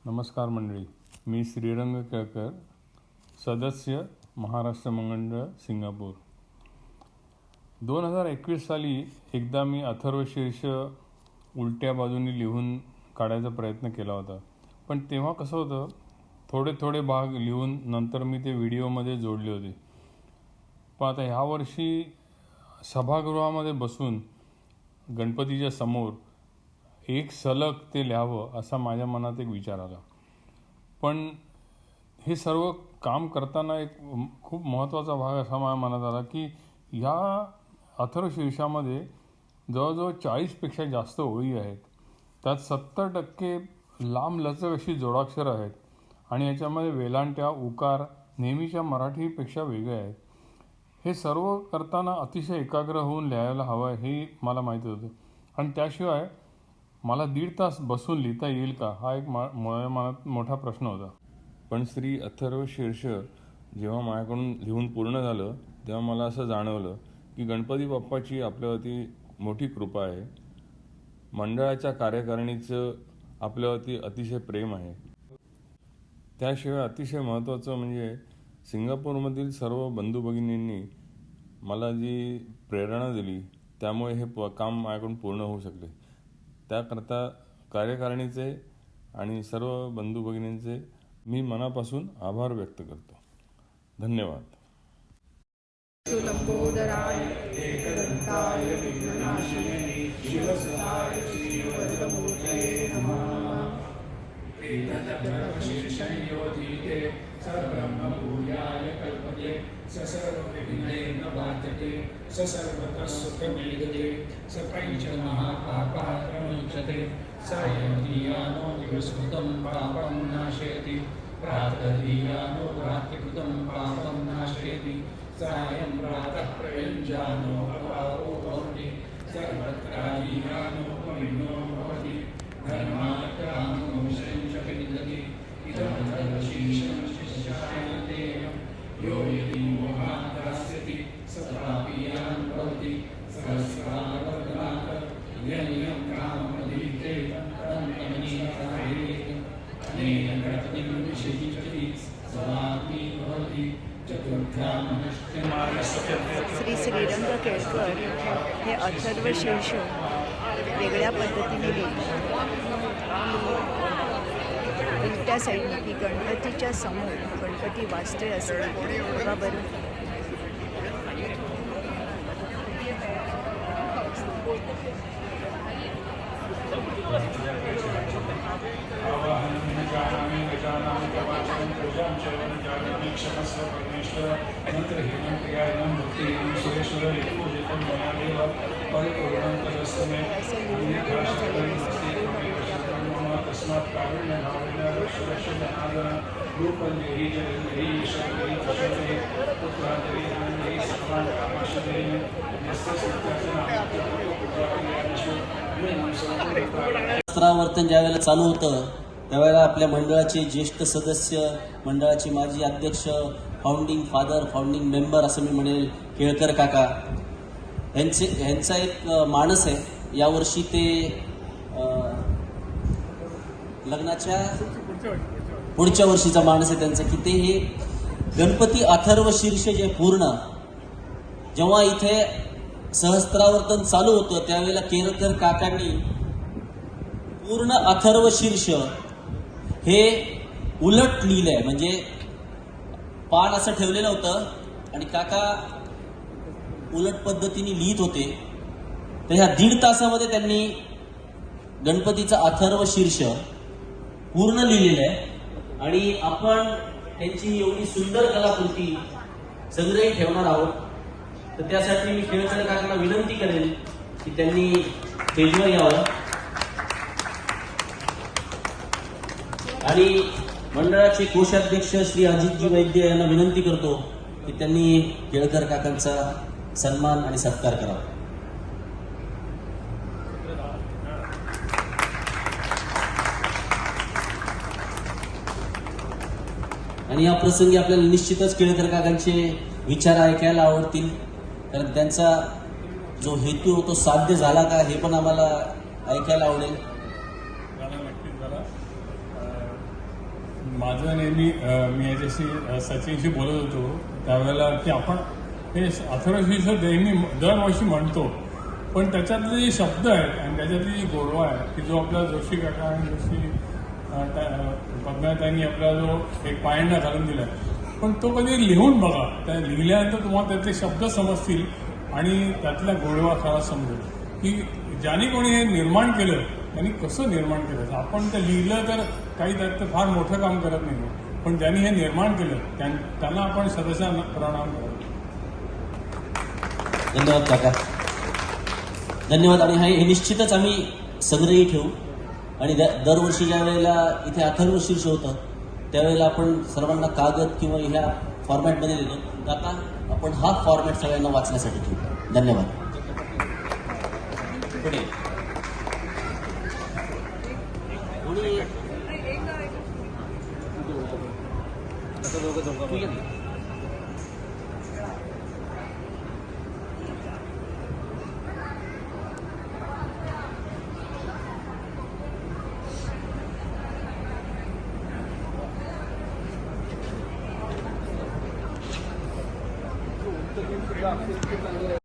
नमस्कार मंडळी, मी श्रीरंग केळकर, सदस्य महाराष्ट्र मंडळ सिंगापूर। 2021 साली एकदा मी अथर्वशीर्ष उलट्या बाजूनी लिहून काढायचा प्रयत्न केला होता, पण तेव्हा कसं होतं, थोडे थोडे भाग लिहून नंतर मी ते व्हिडिओमध्ये जोडले होते। पण आता ह्या वर्षी सभागृहामध्ये बसून गणपतीच्या समोर एक सलग ते लिहावं असा माझ्या मनात एक विचार आला। पण हे सर्व काम करताना एक खूप महत्त्वाचा भाग असा माझ्या मनात आला की या अथर्वशीर्षामध्ये जवळजवळ 40पेक्षा जास्त ओळी आहेत, त्यात 70% लांब लचक अशी जोडाक्षर आहेत आणि याच्यामध्ये वेलांट्या उकार नेहमीच्या मराठीपेक्षा वेगळे आहेत। हे सर्व करताना अतिशय एकाग्र होऊन लिहायला हवं हे मला माहीत होतं, आणि त्याशिवाय मला 1.5 तास बसून लिहिता येईल का हा एक माझ्या मनात मोठा प्रश्न होता। पण श्री अथर्वशीर्ष जेव्हा माझ्याकडून लिहून पूर्ण झालं तेव्हा मला असं जाणवलं की गणपती बाप्पाची आपल्यावरती मोठी कृपा आहे, मंडळाच्या कार्यकारिणीचं आपल्यावरती अतिशय प्रेम आहे। त्याशिवाय अतिशय महत्त्वाचं म्हणजे सिंगापूरमधील सर्व बंधू भगिनींनी मला जी प्रेरणा दिली, त्यामुळे हे काम माझ्याकडून पूर्ण होऊ शकले। त्याकरता कार्यकारिणीचे आणि सर्व बंधू भगिनींचे मी मनापासून आभार व्यक्त करतो। धन्यवाद। लंबोदराय एकदंताय विघ्ननाशिने शिवसुताय श्रीवरदमूर्तये नमः। वेदतर्कशीर्षयोधीते सर्वब्रह्मभूयाय कल्पते स सर्वविघ्नैः बाध्यते स सर्वतः सुखमीदते स पञ्चमहापापः प्रमुच्यते स यदीयानो विस्मृतं पापं नाशयति प्रातःदीयानो रात्रिकृतं पापं नाशयति सायं प्रातः प्रयुञ्जानो अपारो भवति सर्वत्रादीयानो पविनो भवति धर्मार्थकामो विषयं विन्दति इदं सर्वशीर्षं शिष्याय तेन यो यदि मोहात् दास्यति स पापीयान् भवति सहस्रावर्तनात् यनियं काममधीतेत तन्मनीषायेत अनेन गणपतिं विषयिष्यति समाप्ति भवति। श्री श्रीरंग केळकर हे अथर्वशीर्ष वेगळ्या पद्धतीने लिहितात। उलट्या साईडने की गणपतीच्या समोर गणपती वाचतोय असं बघा बरं। क्षमस्व परमेश्वर मंत्रहीनं क्रियाहीनं भक्तिहीनं सुरेश्वर पूजितं मयादेव परिपूर्णं तदस्तमे अन्यथा तस्मात् कारुण्यभावेन सुरेश्वरनादन रूपं देहि जगन् देहि ईश्वरदेहि प्रसन्नेहि पुत्रादेहि धनदेहि सर्वान् कामाशदेहि यस्य सहस्रावर्तन ज्यावेळेला चालू होतं त्यावेळेला आपल्या मंडळाचे ज्येष्ठ सदस्य, मंडळाचे माजी अध्यक्ष, फाउंडिंग फादर, फाउंडिंग मेंबर असं मी म्हणेल केळकर काका यांचा एक मानस आहे। यावर्षी ते लग्नाच्या पुढच्या वर्षीचा मानस आहे त्यांचा की ते हे गणपती अथर्वशीर्ष जे पूर्ण जेव्हा इथे सहस्त्रावर्तन चालू होतं त्यावेळेला केळकर काकांनी पूर्ण अथर्वशीर्ष हे उलट लिहिलंय, म्हणजे पान असं ठेवलेलं होतं आणि काका उलट पद्धतीने लिहित होते। तर ह्या 1.5 तासामध्ये त्यांनी गणपतीचा अथर्वशीर्ष पूर्ण लिहिलेलं आहे आणि आपण त्यांची एवढी सुंदर कलाकृती संग्रही ठेवणार आहोत। तर त्यासाठी मी केळकर काकांना विनंती करेन की त्यांनी स्टेजवर यावं आणि मंडळाचे कोषाध्यक्ष श्री अजितजी वैद्य यांना विनंती करतो की त्यांनी केळकर काकांचा सन्मान आणि सत्कार करावा। आणि या प्रसंगी आपल्याला निश्चितच केळकर काकांचे विचार ऐकायला आवडतील, कारण त्यांचा जो हेतू तो साध्य झाला का हे पण आम्हाला ऐकायला आवडेल। माझं नेहमी मी याच्याशी सचिनशी बोलत होतो त्यावेळेला की आपण हे अथर्वशीर्ष नेहमी दरवर्षी म्हणतो, पण त्याच्यातले जे शब्द आहेत आणि त्याच्यातली जी गोडवा आहे की जो आपला जोशी काका आणि जोशी पद्माताईंनी आपला जो एक पायंडा घालून दिला पण तो कधी लिहून बघा, त्या लिहिल्यानंतर तुम्हाला त्यातले शब्द समजतील आणि त्यातला गोडवा खरा समजेल की ज्याने कोणी हे निर्माण केलं त्यांनी कसं निर्माण केलं. आपण ते लिहिलं तर काही त्यात फार मोठं काम करत नाही, पण ज्यांनी हे निर्माण केलं त्यांना आपण सदस्या प्रणाम करतो. धन्यवाद काका, धन्यवाद. आणि हे निश्चितच आम्ही संग्रही ठेवू आणि दरवर्षी ज्या वेळेला इथे अथर्वशीर्ष होतं त्यावेळेला आपण सर्वांना कागद किंवा ह्या फॉर्मॅटमध्ये देतो. तर आता आपण हा फॉर्मॅट सगळ्यांना वाचण्यासाठी ठेवू. धन्यवाद. पुढे Gracias.